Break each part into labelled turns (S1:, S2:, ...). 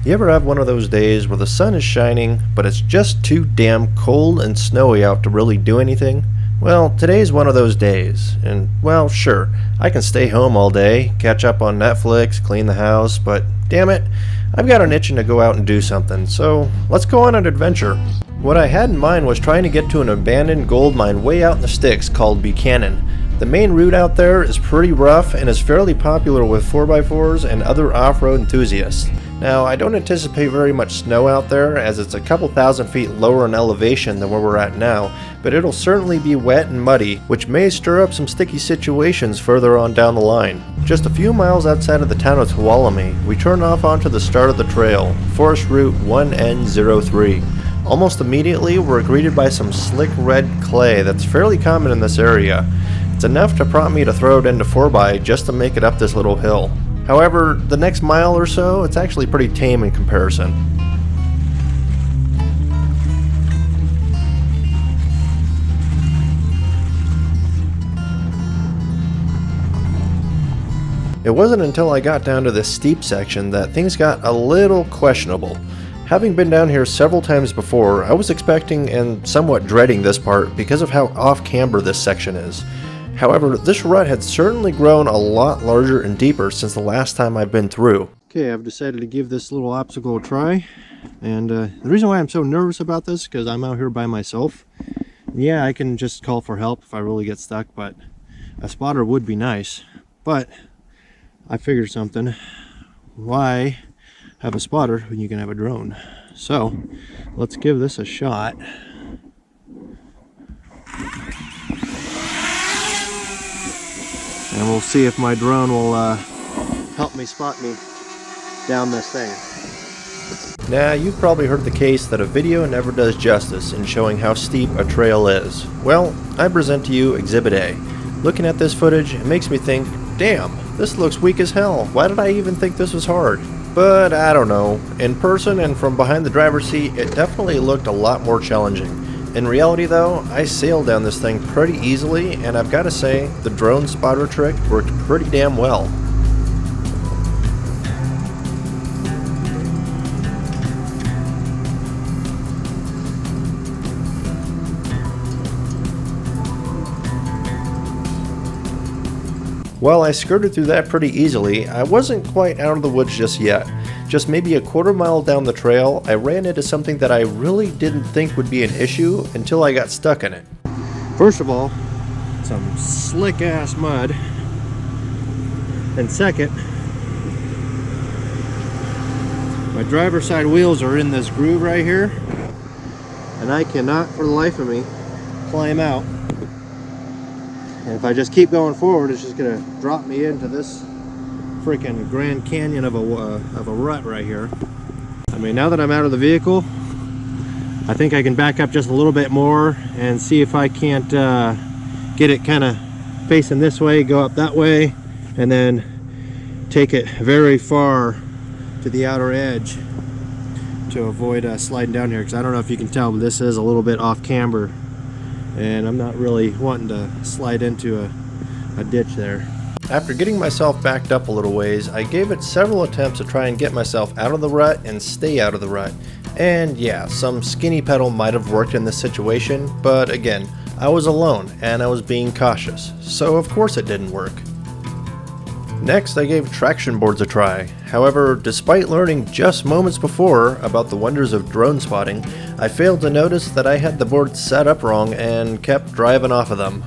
S1: You ever have one of those days where the sun is shining, but it's just too damn cold and snowy out to really do anything? Well, today's one of those days, and well, sure, I can stay home all day, catch up on Netflix, clean the house, but damn it, I've got an itching to go out and do something, so let's go on an adventure. What I had in mind was trying to get to an abandoned gold mine way out in the sticks called Buchanan. The main route out there is pretty rough and is fairly popular with 4x4s and other off-road enthusiasts. Now, I don't anticipate very much snow out there as it's a couple thousand feet lower in elevation than where we're at now, but it'll certainly be wet and muddy, which may stir up some sticky situations further on down the line. Just a few miles outside of the town of Tuolumne, we turn off onto the start of the trail, Forest Route 1N03. Almost immediately, we're greeted by some slick red clay that's fairly common in this area. It's enough to prompt me to throw it into 4x just to make it up this little hill. However, the next mile or so, it's actually pretty tame in comparison. It wasn't until I got down to this steep section that things got a little questionable. Having been down here several times before, I was expecting and somewhat dreading this part because of how off-camber this section is. However, this rut had certainly grown a lot larger and deeper since the last time I've been through. Okay, I've decided to give this little obstacle a try. And the reason why I'm so nervous about this is because I'm out here by myself. Yeah, I can just call for help if I really get stuck, but a spotter would be nice. But I figured something. Why have a spotter when you can have a drone? So, let's give this a shot. And we'll see if my drone will help me spot me down this thing. Now, you've probably heard the case that a video never does justice in showing how steep a trail is. Well, I present to you Exhibit A. Looking at this footage, it makes me think, damn, this looks weak as hell. Why did I even think this was hard? But I don't know. In person and from behind the driver's seat, it definitely looked a lot more challenging. In reality though, I sailed down this thing pretty easily, and I've got to say, the drone spotter trick worked pretty damn well. While I skirted through that pretty easily, I wasn't quite out of the woods just yet. Just maybe a quarter mile down the trail, I ran into something that I really didn't think would be an issue until I got stuck in it. First of all, some slick ass mud. And second, my driver's side wheels are in this groove right here, and I cannot for the life of me climb out. And if I just keep going forward, it's just gonna drop me into this freaking Grand Canyon of a rut right here. I mean, now that I'm out of the vehicle, I think I can back up just a little bit more and see if I can't get it kind of facing this way, go up that way, and then take it very far to the outer edge to avoid sliding down here, because I don't know if you can tell, but this is a little bit off camber and I'm not really wanting to slide into a ditch there. After getting myself backed up a little ways, I gave it several attempts to try and get myself out of the rut and stay out of the rut. And yeah, some skinny pedal might have worked in this situation, but again, I was alone and I was being cautious, so of course it didn't work. Next, I gave traction boards a try. However, despite learning just moments before about the wonders of drone spotting, I failed to notice that I had the boards set up wrong and kept driving off of them.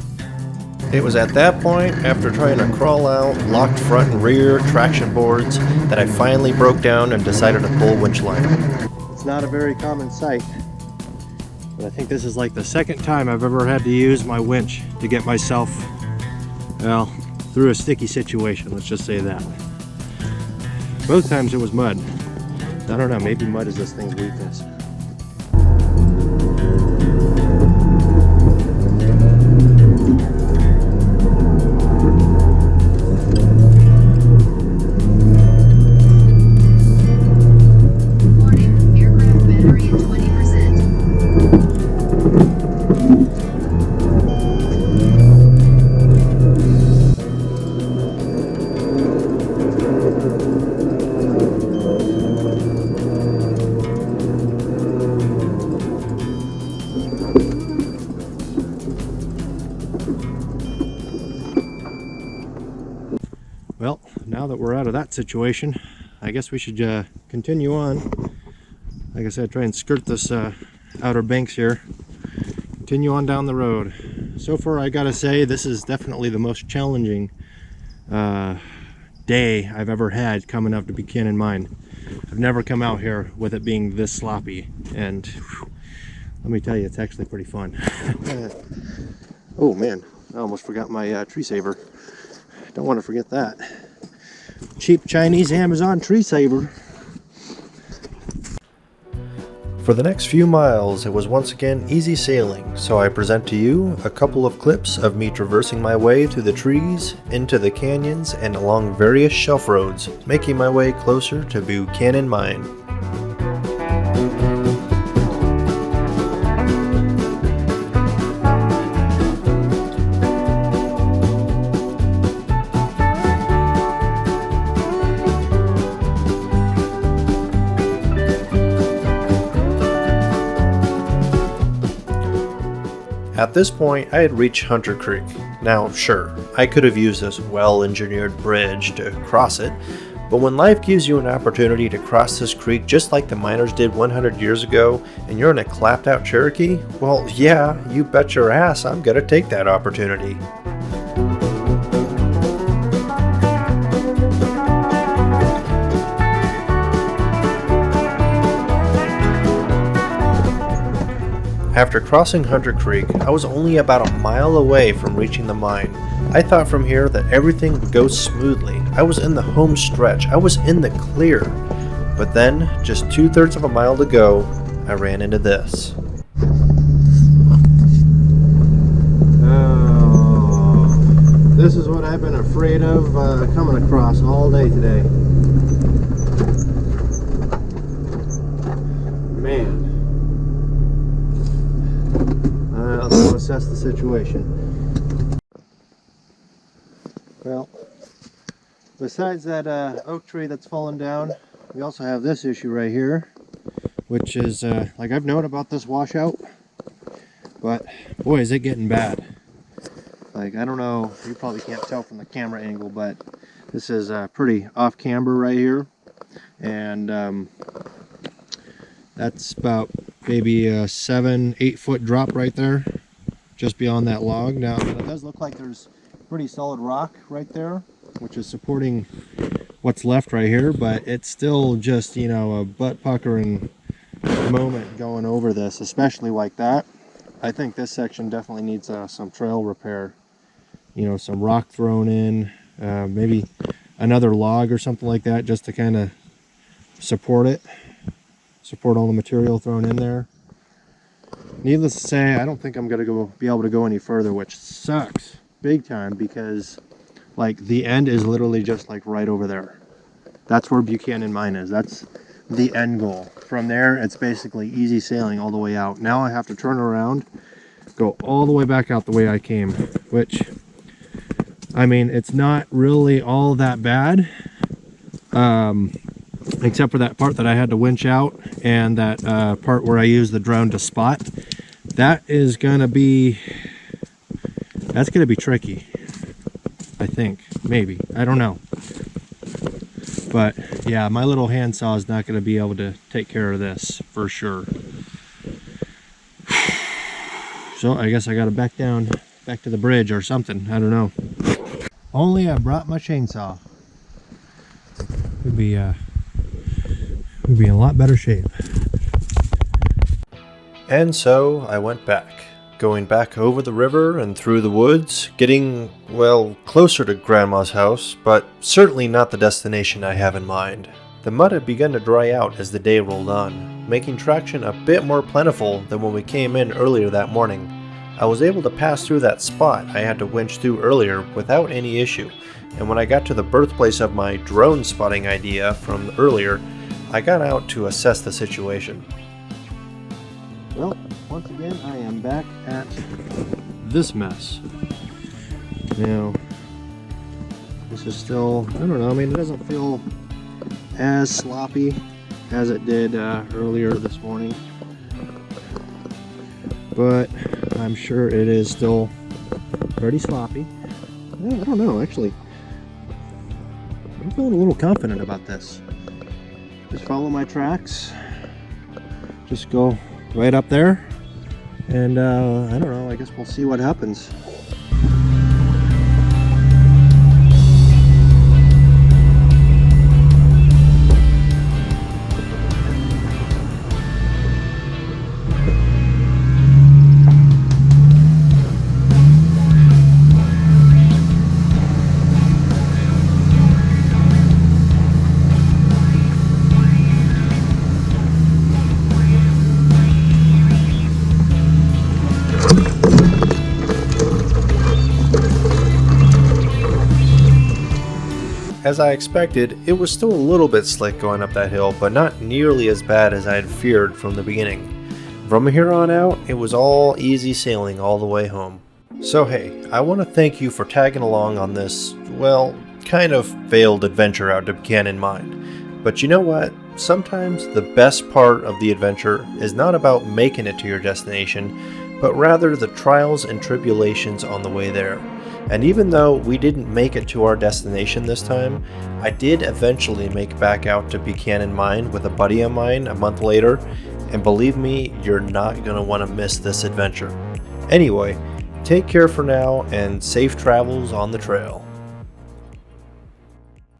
S1: It was at that point, after trying to crawl out locked front and rear traction boards, that I finally broke down and decided to pull winch line. It's not a very common sight, but I think this is like the second time I've ever had to use my winch to get myself, well, through a sticky situation, let's just say that. Both times it was mud. I don't know, maybe mud is this thing's weakness. Well, now that we're out of that situation, I guess we should continue on. Like I said, try and skirt this outer banks here. Continue on down the road. So far, I gotta say, this is definitely the most challenging day I've ever had coming up to Buchanan Mine. I've never come out here with it being this sloppy, and whew, let me tell you, it's actually pretty fun. Oh man, I almost forgot my tree saver. Don't want to forget that. Cheap Chinese Amazon tree saver. For the next few miles, it was once again easy sailing, so I present to you a couple of clips of me traversing my way through the trees, into the canyons, and along various shelf roads, making my way closer to Buchanan Mine. At this point, I had reached Hunter Creek. Now, sure, I could have used this well-engineered bridge to cross it, but when life gives you an opportunity to cross this creek just like the miners did 100 years ago, and you're in a clapped-out Cherokee, well, yeah, you bet your ass I'm gonna take that opportunity. After crossing Hunter Creek, I was only about a mile away from reaching the mine. I thought from here that everything would go smoothly. I was in the home stretch. I was in the clear. But then, just 2/3 of a mile to go, I ran into this. Oh, this is what I've been afraid of coming across all day today. Man. Let's assess the situation. Well, besides that oak tree that's fallen down, we also have this issue right here, which is, like, I've known about this washout, but boy, is it getting bad. Like, I don't know, you probably can't tell from the camera angle, but this is pretty off camber right here, and that's about maybe a 7-8 foot drop right there, just beyond that log. Now, it does look like there's pretty solid rock right there, which is supporting what's left right here, but it's still just, you know, a butt puckering moment going over this, especially like that. I think this section definitely needs some trail repair. You know, some rock thrown in, maybe another log or something like that, just to kind of support it. Support all the material thrown in there. Needless to say, I don't think I'm gonna be able to go any further, which sucks big time, because like the end is literally just like right over there. That's where Buchanan Mine is. That's the end goal. From there, it's basically easy sailing all the way out. Now I have to turn around, go all the way back out the way I came, which, I mean, it's not really all that bad. Except for that part that I had to winch out, and that part where I used the drone to spot. That is gonna be, that's gonna be tricky, I think. Maybe, I don't know, but yeah, my little handsaw is not gonna be able to take care of this for sure. So I guess I gotta back down, back to the bridge or something. I don't know. Only I brought my chainsaw. We'd be in a lot better shape. And so I went back, going back over the river and through the woods, getting, well, closer to Grandma's house, but certainly not the destination I have in mind. The mud had begun to dry out as the day rolled on, making traction a bit more plentiful than when we came in earlier that morning. I was able to pass through that spot I had to winch through earlier without any issue, and when I got to the birthplace of my drone spotting idea from earlier, I got out to assess the situation. Well, once again, I am back at this mess. Now, this is still, I don't know, I mean, it doesn't feel as sloppy as it did earlier this morning, but I'm sure it is still pretty sloppy. Yeah, I don't know, actually. I'm feeling a little confident about this. Just follow my tracks. Just go right up there. And I don't know, I guess we'll see what happens. As I expected, it was still a little bit slick going up that hill, but not nearly as bad as I had feared from the beginning. From here on out, it was all easy sailing all the way home. So hey, I want to thank you for tagging along on this, well, kind of failed adventure out to Buchanan Mine. But you know what? Sometimes the best part of the adventure is not about making it to your destination, but rather the trials and tribulations on the way there. And even though we didn't make it to our destination this time, I did eventually make back out to Buchanan Mine with a buddy of mine a month later, and believe me, you're not going to want to miss this adventure. Anyway, take care for now and safe travels on the trail.